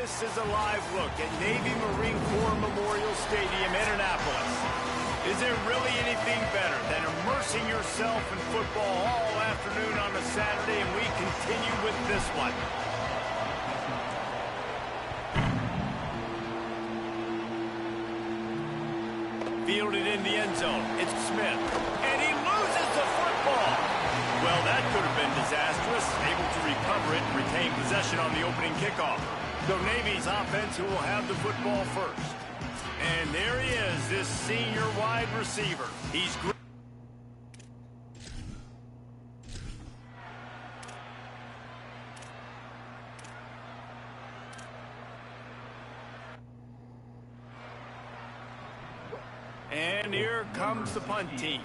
This is a live look at Navy Marine Corps Memorial Stadium in Annapolis. Is there really anything better than immersing yourself in football all afternoon on a Saturday, and we continue with this one. Fielded in the end zone. It's Smith. And he loses the football. Well, that could have been disastrous. Able to recover it and retain possession on the opening kickoff. So Navy's offense who will have the football first. And there he is, this senior wide receiver. He's great. And here comes the punt team.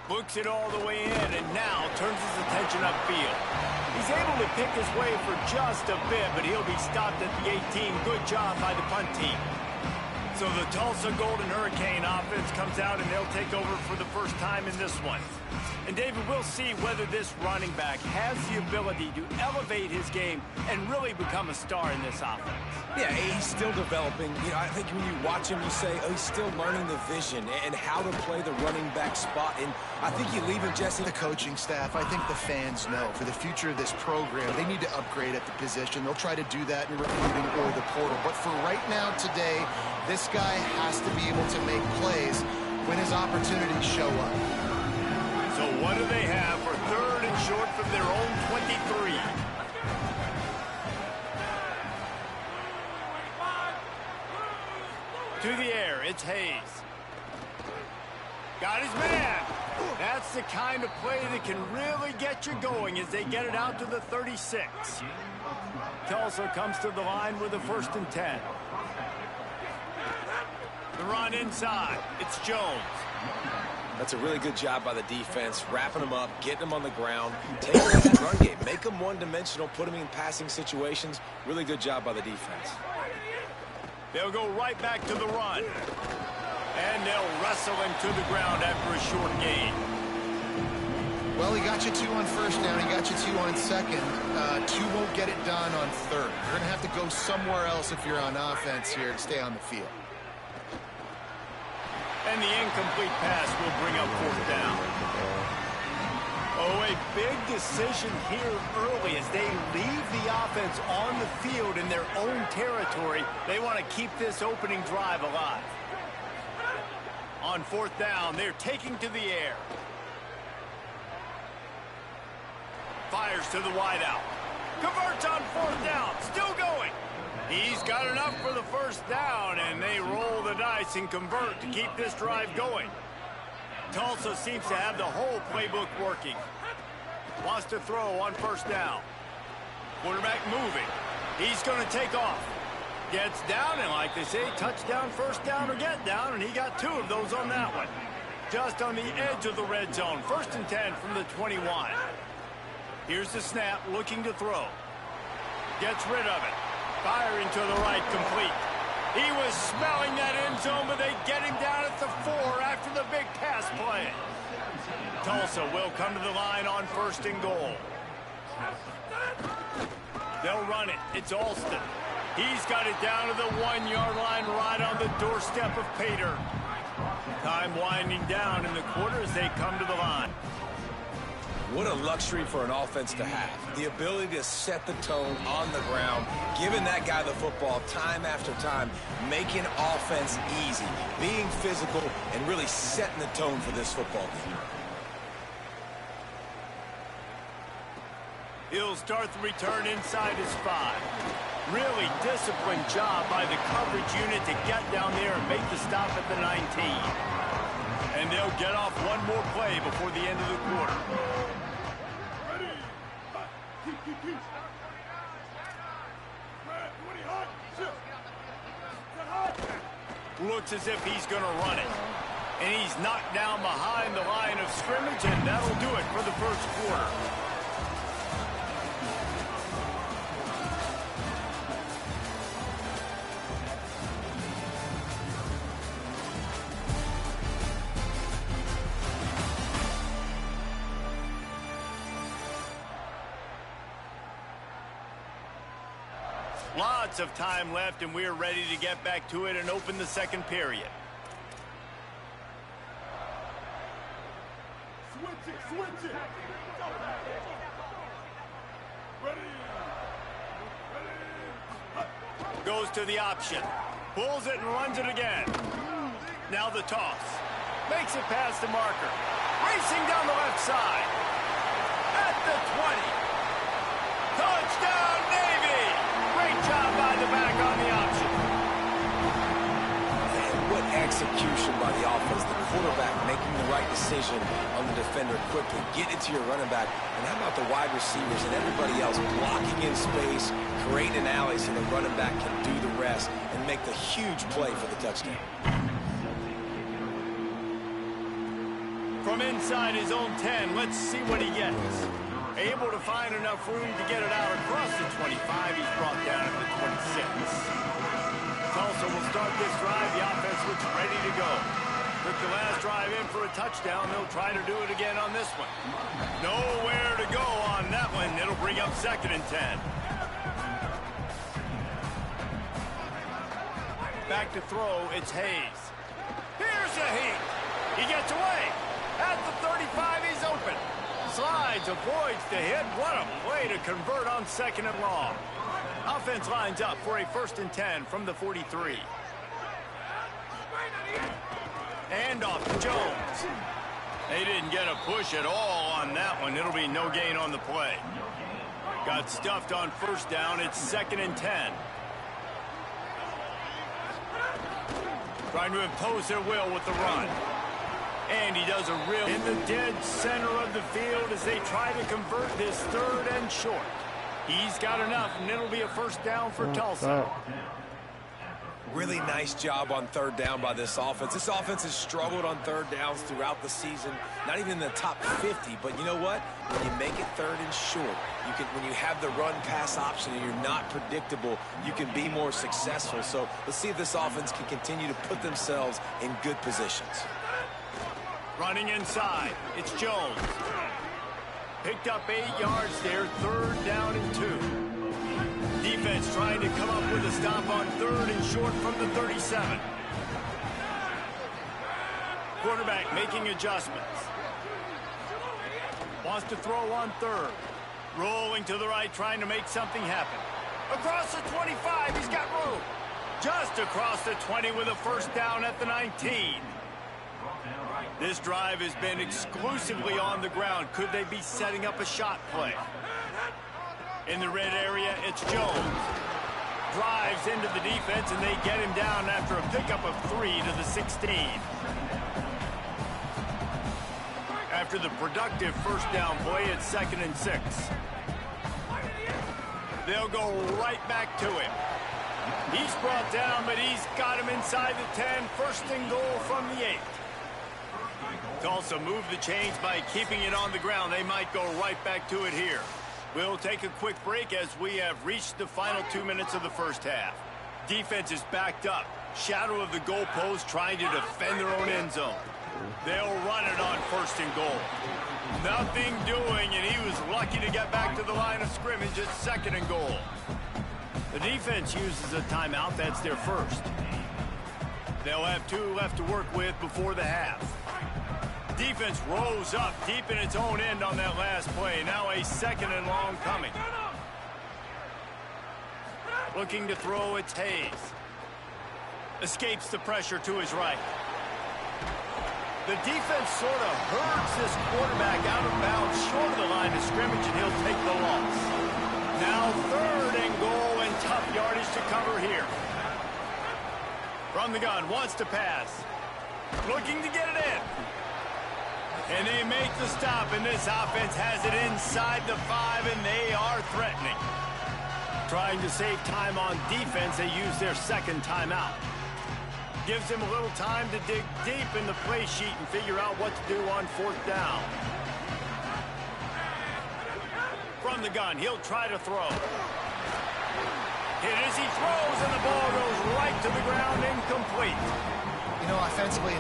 Books it all the way in and now turns his attention upfield. He's able to pick his way for just a bit, but he'll be stopped at the 18. Good job by the punt team. So the Tulsa Golden Hurricane offense comes out and they'll take over for the first time in this one. And David, we'll see whether this running back has the ability to elevate his game and really become a star in this offense. Yeah, he's still developing. You know, I think when you watch him, you say, oh, he's still learning the vision and how to play the running back spot. And I think you leave him, Jesse. The coaching staff, I think the fans know for the future of this program, they need to upgrade at the position. They'll try to do that in recruiting or the portal. But for right now, today, this guy has to be able to make plays when his opportunities show up. So what do they have for third and short from their own 23? To the air, it's Hayes. Got his man. That's the kind of play that can really get you going as they get it out to the 36. Tulsa comes to the line with a 1st and 10. The run inside. It's Jones. That's a really good job by the defense, wrapping them up, getting them on the ground, taking away that run game, make them one-dimensional, put them in passing situations. Really good job by the defense. They'll go right back to the run. And they'll wrestle him to the ground after a short gain. Well, he got you 2 on 1st down. He got you 2 on 2nd. 2 won't get it done on 3rd. You're going to have to go somewhere else if you're on offense here to stay on the field. And the incomplete pass will bring up 4th down. Oh, a big decision here early as they leave the offense on the field in their own territory. They want to keep this opening drive alive. On 4th down, they're taking to the air. Fires to the wideout. Converts on 4th down. Still going. He's got enough for the 1st down, and they roll the dice and convert to keep this drive going. Tulsa seems to have the whole playbook working. Wants to throw on 1st down. Quarterback moving. He's going to take off. Gets down, and like they say, touchdown, 1st down, or get down, and he got 2 of those on that one. Just on the edge of the red zone. 1st and 10 from the 21. Here's the snap, looking to throw. Gets rid of it. Firing to the right, complete. He was smelling that end zone, but they get him down at the 4 after the big pass play. Tulsa will come to the line on 1st and goal. They'll run it. It's Alston. He's got it down to the 1-yard line right on the doorstep of Pater. Time winding down in the quarter as they come to the line. What a luxury for an offense to have. The ability to set the tone on the ground, giving that guy the football time after time, making offense easy, being physical, and really setting the tone for this football game. He'll start the return inside his 5. Really disciplined job by the coverage unit to get down there and make the stop at the 19. And they'll get off one more play before the end of the quarter. Looks as if he's going to run it. And he's knocked down behind the line of scrimmage, and that'll do it for the 1st quarter. Lots of time left, and we're ready to get back to it and open the second period. Switch it. Goes to the option. Pulls it and runs it again. Now the toss. Makes it past the marker. Racing down the left side. At the 20. Touchdown, Navy! Great job by the back on the option. And what execution by the offense. The quarterback making the right decision on the defender quickly. Get it to your running back. And how about the wide receivers and everybody else blocking in space, creating an alley so the running back can do the rest and make the huge play for the touchdown. From inside his own 10, let's see what he gets. Able to find enough room to get it out across the 25. He's brought down at the 26. Tulsa will start this drive. The offense looks ready to go. Took the last drive in for a touchdown. They'll try to do it again on this one. Nowhere to go on that one. It'll bring up 2nd and 10. Back to throw, it's Hayes. Here's a heat. He gets away. At the 35, he's open. Slides, avoids the hit. What a play to convert on 2nd and long. Offense lines up for a 1st and 10 from the 43. And off to Jones. They didn't get a push at all on that one. It'll be no gain on the play. Got stuffed on 1st down. It's 2nd and 10. Trying to impose their will with the run. And he does a real in the dead center of the field as they try to convert this 3rd and short. He's got enough, and it'll be a 1st down for Tulsa. Really nice job on 3rd down by this offense. This offense has struggled on 3rd downs throughout the season. Not even in the top 50, but you know what? When you make it 3rd and short, when you have the run-pass option and you're not predictable, you can be more successful. So let's see if this offense can continue to put themselves in good positions. Running inside, it's Jones. Picked up 8 yards there, 3rd down and 2. Defense trying to come up with a stop on 3rd and short from the 37. Quarterback making adjustments. Wants to throw on 3rd. Rolling to the right, trying to make something happen. Across the 25, he's got room. Just across the 20 with a 1st down at the 19. This drive has been exclusively on the ground. Could they be setting up a shot play? In the red area, it's Jones. Drives into the defense, and they get him down after a pickup of 3 to the 16. After the productive 1st down play, it's 2nd and 6. They'll go right back to him. He's brought down, but he's got him inside the 10. 1st and goal from the 8. Tulsa moved the chains by keeping it on the ground. They might go right back to it here. We'll take a quick break as we have reached the final 2 minutes of the 1st half. Defense is backed up. Shadow of the goalpost trying to defend their own end zone. They'll run it on 1st and goal. Nothing doing, and he was lucky to get back to the line of scrimmage at 2nd and goal. The defense uses a timeout. That's their 1st. They'll have 2 left to work with before the half. Defense rose up deep in its own end on that last play. Now a 2nd and long coming. Looking to throw, it's Hayes. Escapes the pressure to his right. The defense sort of herds this quarterback out of bounds short of the line of scrimmage, and he'll take the loss. Now 3rd and goal and tough yardage to cover here. From the gun, wants to pass. Looking to get it in. And they make the stop, and this offense has it inside the 5, and they are threatening. Trying to save time on defense, they use their 2nd timeout. Gives them a little time to dig deep in the play sheet and figure out what to do on 4th down. From the gun, he'll try to throw. Hit as he throws, and the ball goes right to the ground, incomplete. You know, offensively...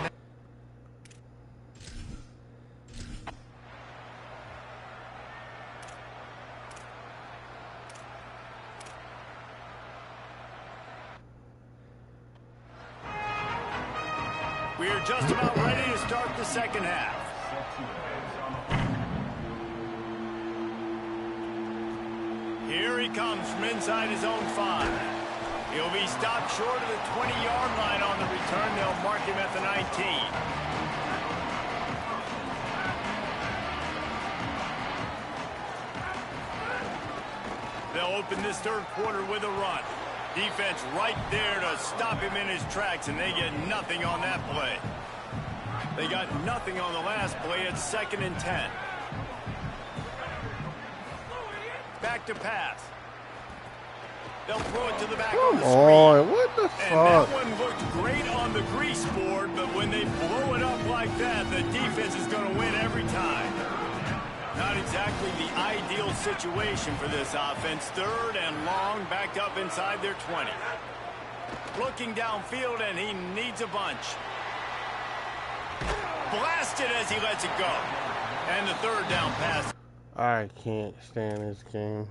We are just about ready to start the second half. Here he comes from inside his own 5. He'll be stopped short of the 20-yard line on the return. They'll mark him at the 19. They'll open this third quarter with a run. Defense right there to stop him in his tracks, and they get nothing on that play. They got nothing on the last play. It's 2nd and 10. Back to pass. They'll throw it to the back on the screen. What the fuck? And that one looked great on the grease board, but when they blow it up like that, the defense is going to win every time. Not exactly the ideal situation for this offense. 3rd and long, backed up inside their 20. Looking downfield, and he needs a bunch. Blasted as he lets it go. And the 3rd down pass. I can't stand this game.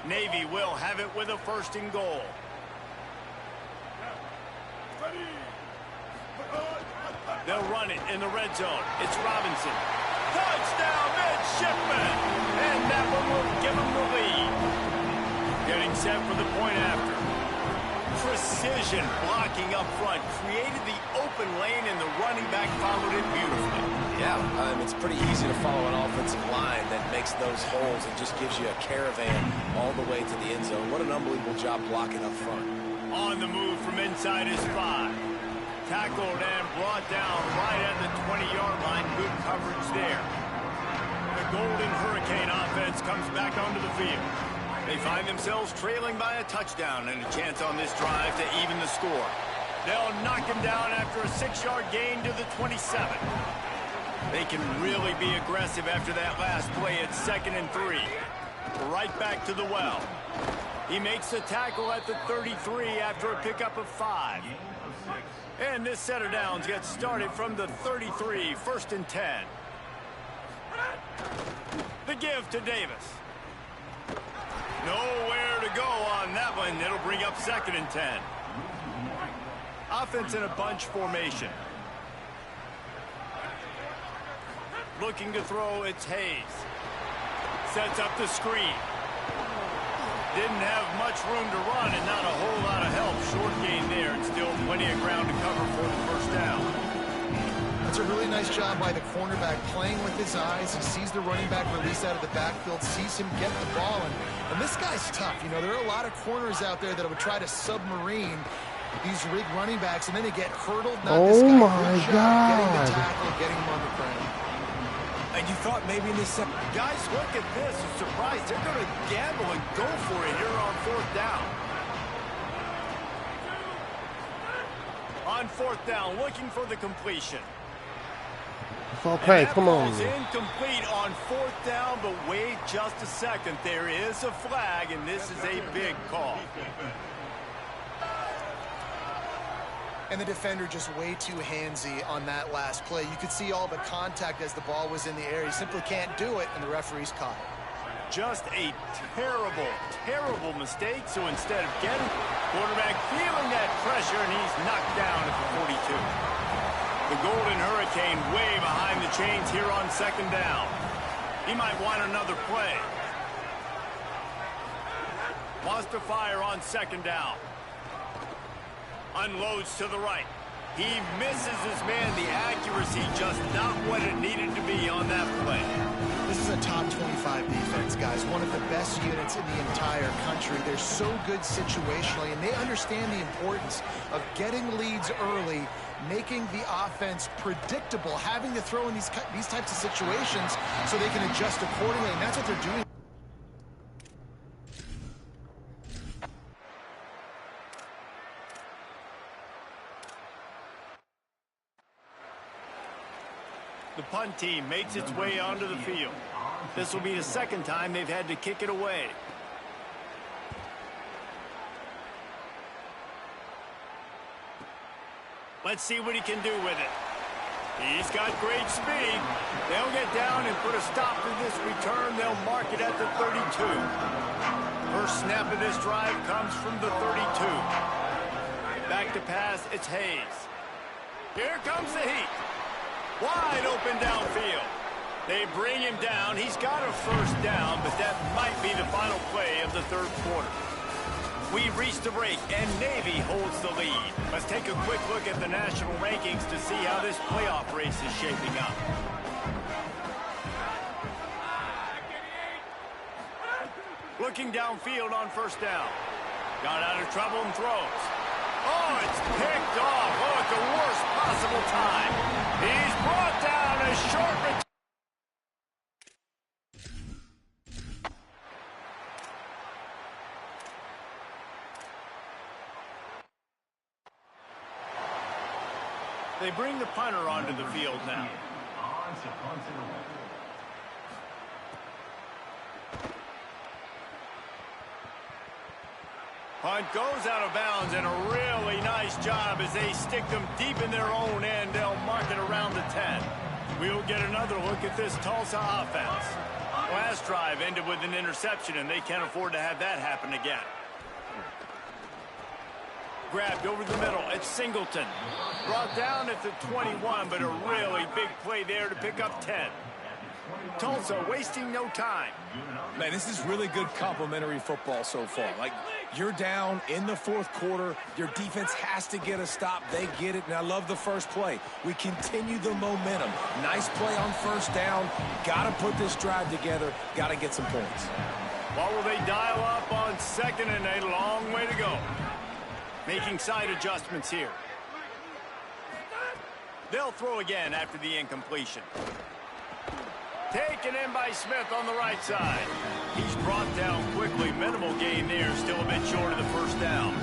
Navy will have it with a 1st and goal. They'll run it in the red zone. It's Robinson. Touchdown, midshipman! And that one will give him the lead. Getting set for the point after. Precision blocking up front. Created the open lane, and the running back followed it beautifully. Yeah, it's pretty easy to follow an offensive line that makes those holes and just gives you a caravan all the way to the end zone. What an unbelievable job blocking up front. On the move from inside his 5. Tackled and brought down right at the 20-yard line. Good coverage there. The Golden Hurricane offense comes back onto the field. They find themselves trailing by a touchdown and a chance on this drive to even the score. They'll knock him down after a 6-yard gain to the 27. They can really be aggressive after that last play. It's 2nd and 3. Right back to the well. He makes the tackle at the 33 after a pickup of 5. And this set of downs gets started from the 33, 1st and 10. The give to Davis. Nowhere to go on that one. It'll bring up 2nd and 10. Offense in a bunch formation. Looking to throw, it's Hayes. Sets up the screen. Didn't have much room to run and not a whole lot of help. Short gain there, and still plenty of ground to cover for the 1st down. That's a really nice job by the cornerback, playing with his eyes. He sees the running back release out of the backfield, sees him get the ball, and this guy's tough. You know, there are a lot of corners out there that would try to submarine these rig running backs, and then they get hurdled. Not this guy. Oh my God. Getting the tackle, getting him on the ground. And you thought maybe in this second. Guys, look at this. I'm surprised. They're going to gamble and go for it here on 4th down. On 4th down, looking for the completion. It's okay, come on. Ball's incomplete on 4th down, but wait just a second. There is a flag, and this is a big call. And the defender just way too handsy on that last play. You could see all the contact as the ball was in the air. He simply can't do it, and the referee's caught it. Just a terrible, terrible mistake. So instead of getting quarterback feeling that pressure, and he's knocked down at the 42. The Golden Hurricane way behind the chains here on 2nd down. He might want another play. Wants to fire on 2nd down. Unloads to the right. He misses his man. The accuracy just not what it needed to be on that play. This is a top 25 defense, guys. One of the best units in the entire country. They're so good situationally, and they understand the importance of getting leads early, making the offense predictable, having to throw in these types of situations so they can adjust accordingly, and that's what they're doing. The punt team makes its way onto the field. This will be the 2nd time they've had to kick it away. Let's see what he can do with it. He's got great speed. They'll get down and put a stop to this return. They'll mark it at the 32. First snap of this drive comes from the 32. Back to pass, it's Hayes. Here comes the heat. Wide open downfield. They bring him down. He's got a first down, but that might be the final play of the third quarter. We've reached the break, and Navy holds the lead. Let's take a quick look at the national rankings to see how this playoff race is shaping up. Looking downfield on first down. Got out of trouble and throws. Oh, it's picked off. Oh, at the worst possible time. He's brought down a short return. They bring the punter onto the field now. Punt goes out of bounds, and a really nice job as they stick them deep in their own end. They'll mark it around the 10. We'll get another look at this Tulsa offense. Last drive ended with an interception, and they can't afford to have that happen again. Grabbed over the middle. It's Singleton. Brought down at the 21, but a really big play there to pick up 10. Tulsa wasting no time. Man, this is really good complimentary football so far. Like, you're down in the fourth quarter. Your defense has to get a stop. They get it, and I love the first play. We continue the momentum. Nice play on first down. Got to put this drive together. Got to get some points. What will they dial up on second and a long way to go? Making side adjustments here. They'll throw again after the incompletion. Taken in by Smith on the right side. He's brought down quickly. Minimal gain there, still a bit short of the first down.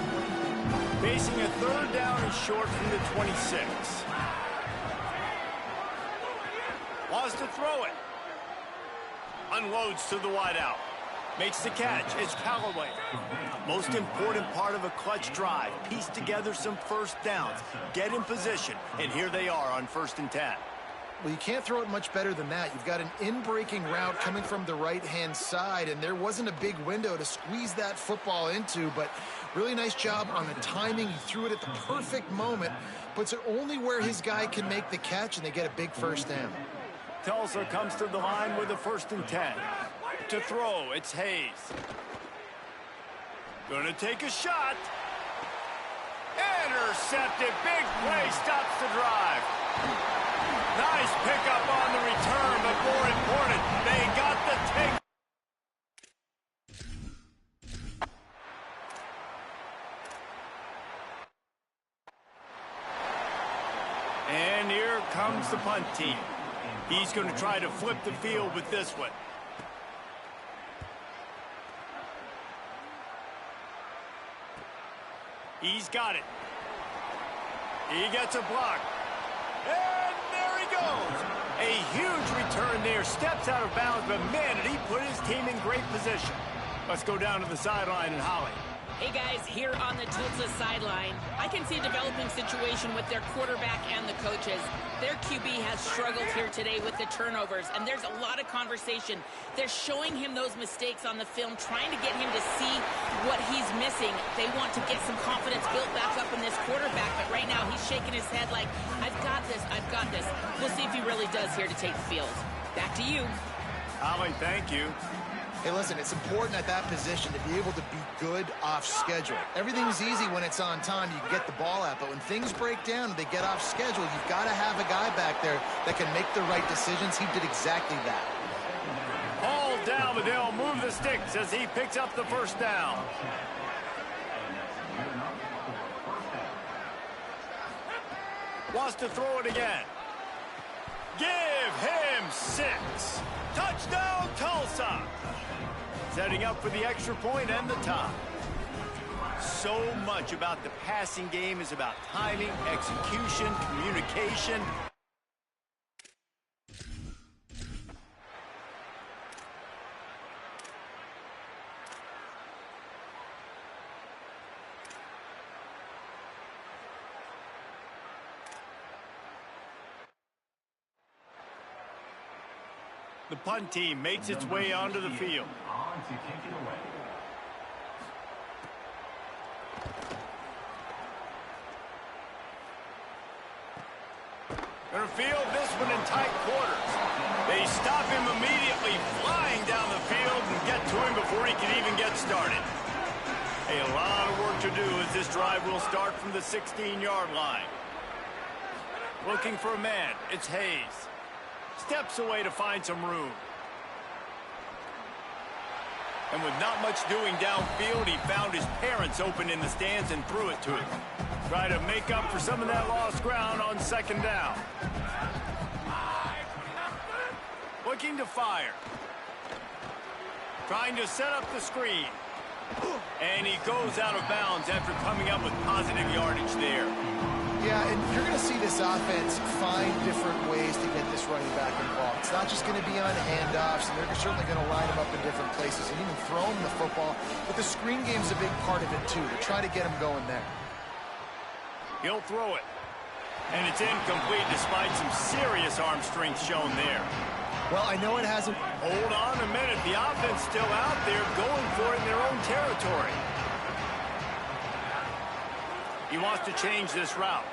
Facing a third down and short from the 26. Wants to throw it. Unloads to the wideout. Makes the catch. It's Callaway. Most important part of a clutch drive. Piece together some first downs. Get in position. And here they are on 1st and 10. Well, you can't throw it much better than that. You've got an in-breaking route coming from the right-hand side, and there wasn't a big window to squeeze that football into, but really nice job on the timing. He threw it at the perfect moment, puts it only where his guy can make the catch, and they get a big first down. Tulsa comes to the line with a 1st and 10. To throw, it's Hayes. Gonna take a shot. Intercepted. Big play stops the drive. Nice pickup on the return, but more important, they got the take. And here comes the punt team. He's going to try to flip the field with this one. He's got it. He gets a block. And there he goes. A huge return there. Steps out of bounds, but man, did he put his team in great position. Let's go down to the sideline and Holly. Hey guys, here on the Tulsa sideline, I can see a developing situation with their quarterback and the coaches. Their QB has struggled here today with the turnovers, and there's a lot of conversation. They're showing him those mistakes on the film, trying to get him to see what he's missing. They want to get some confidence built back up in this quarterback, but right now he's shaking his head like, I've got this, I've got this. We'll see if he really does here to take the field. Back to you. Holly, thank you. Hey, listen, it's important at that position to be able to be good off schedule. Everything's easy when it's on time. You can get the ball out. But when things break down and they get off schedule, you've got to have a guy back there that can make the right decisions. He did exactly that. Hauled down, but they'll move the sticks as he picks up the first down. Wants to throw it again. Give him 6. Touchdown, Tulsa. Setting up for the extra point and the tie. So much about the passing game is about timing, execution, communication. The punt team makes its way onto the field. Going to field this one in tight quarters. They stop him immediately, flying down the field and get to him before he can even get started. A lot of work to do as this drive will start from the 16-yard line. Looking for a man. It's Hayes. Steps away to find some room. And with not much doing downfield, he found his parents open in the stands and threw it to him. Try to make up for some of that lost ground on second down. Looking to fire. Trying to set up the screen. And he goes out of bounds after coming up with positive yardage there. Yeah, and you're going to see this offense find different ways to get this running back involved. It's not just going to be on handoffs, and they're certainly going to line him up in different places and even throw him the football. But the screen game's a big part of it, too, to try to get him going there. He'll throw it. And it's incomplete despite some serious arm strength shown there. Well, I know it hasn't... Hold on a minute. The offense still out there going for it in their own territory. He wants to change this route.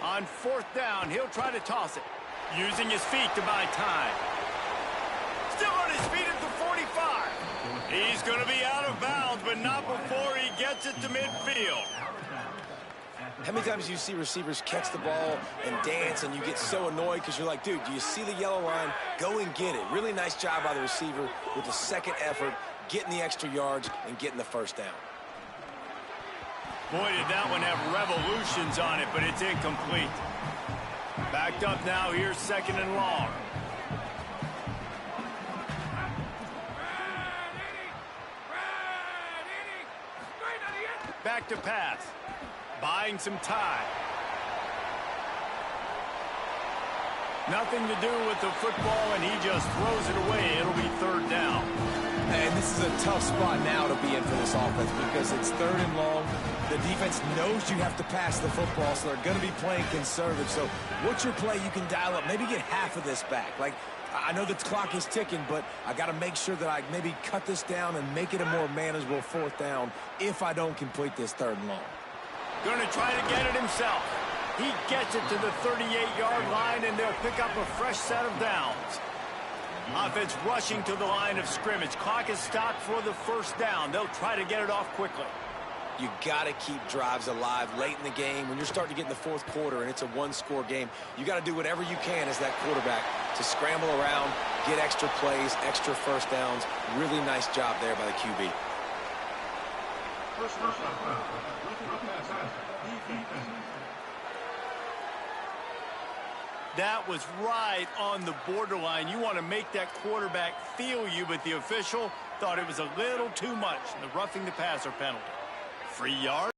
On fourth down, he'll try to toss it. Using his feet to buy time. Still on his feet at the 45. He's going to be out of bounds, but not before he gets it to midfield. How many times do you see receivers catch the ball and dance and you get so annoyed because you're like, dude, do you see the yellow line? Go and get it. Really nice job by the receiver with the second effort, getting the extra yards and getting the first down. Boy, did that one have revolutions on it, but it's incomplete. Backed up now, here's second and long. Back to pass. Buying some time. Nothing to do with the football, and he just throws it away. It'll be third down. And this is a tough spot now to be in for this offense because it's third and long. The defense knows you have to pass the football, so they're going to be playing conservative. So what's your play you can dial up? Maybe get half of this back. Like, I know the clock is ticking, but I got to make sure that I maybe cut this down and make it a more manageable fourth down if I don't complete this third and long. Going to try to get it himself. He gets it to the 38-yard line, and they'll pick up a fresh set of downs. Offense rushing to the line of scrimmage. Clock is stopped for the first down. They'll try to get it off quickly. You got to keep drives alive late in the game. When you're starting to get in the fourth quarter and it's a one-score game, you got to do whatever you can as that quarterback to scramble around, get extra plays, extra first downs. Really nice job there by the QB. That was right on the borderline. You want to make that quarterback feel you, but the official thought it was a little too much. The roughing the passer penalty. Free yard.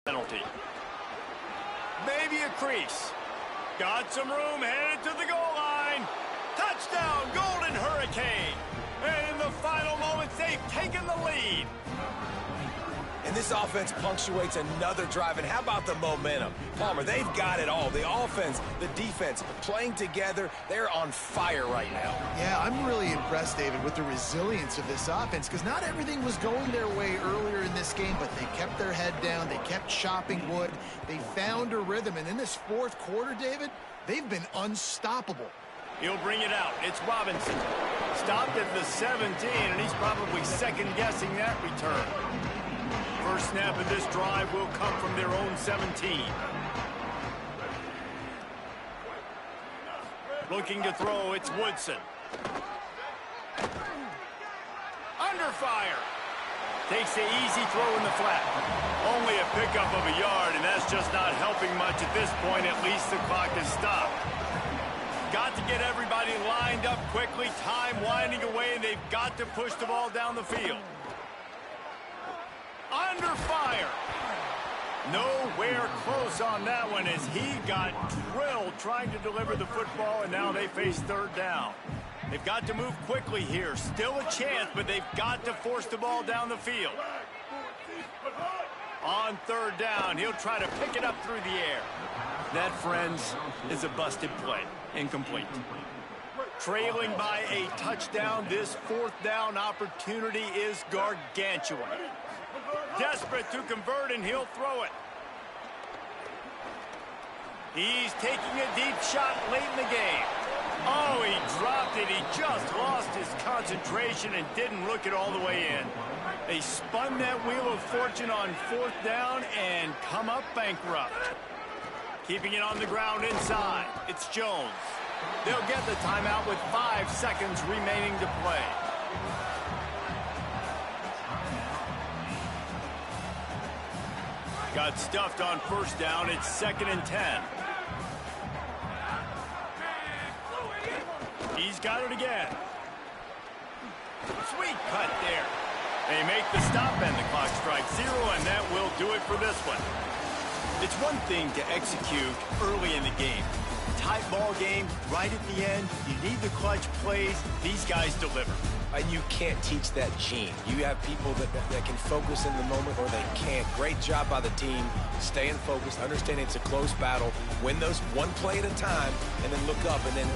Penalty. Maybe a crease. Got some room, headed to the goal line. Touchdown, Golden Hurricane. And in the final moments, they've taken the lead. And this offense punctuates another drive. And how about the momentum? Palmer, they've got it all. The offense, the defense, playing together. They're on fire right now. Yeah, I'm really impressed, David, with the resilience of this offense, because not everything was going their way earlier in this game, but they kept their head down. They kept chopping wood. They found a rhythm. And in this fourth quarter, David, they've been unstoppable. He'll bring it out. It's Robinson. Stopped at the 17, and he's probably second-guessing that return. First snap of this drive will come from their own 17. Looking to throw, it's Woodson. Under fire. Takes the easy throw in the flat. Only a pickup of a yard, and that's just not helping much at this point. At least the clock is stopped. Got to get everybody lined up quickly. Time winding away, and they've got to push the ball down the field. Under fire. Nowhere close on that one as he got drilled trying to deliver the football, and now they face third down. They've got to move quickly here. Still a chance, but they've got to force the ball down the field. On third down, he'll try to pick it up through the air. That, friends, is a busted play. Incomplete. Trailing by a touchdown, this fourth down opportunity is gargantuan. Desperate to convert, and he'll throw it. He's taking a deep shot late in the game. Oh, he dropped it. He just lost his concentration and didn't look it all the way in. They spun that wheel of fortune on fourth down and come up bankrupt. Keeping it on the ground inside. It's Jones. They'll get the timeout with 5 seconds remaining to play. Got stuffed on first down. It's 2nd and 10. He's got it again. Sweet cut there. They make the stop and the clock strikes 0, and that will do it for this one. It's one thing to execute early in the game. Tight ball game, right at the end. You need the clutch plays. These guys deliver. And you can't teach that gene. You have people that can focus in the moment or they can't. Great job by the team, staying focused, understanding it's a close battle, win those one play at a time, and then look up and then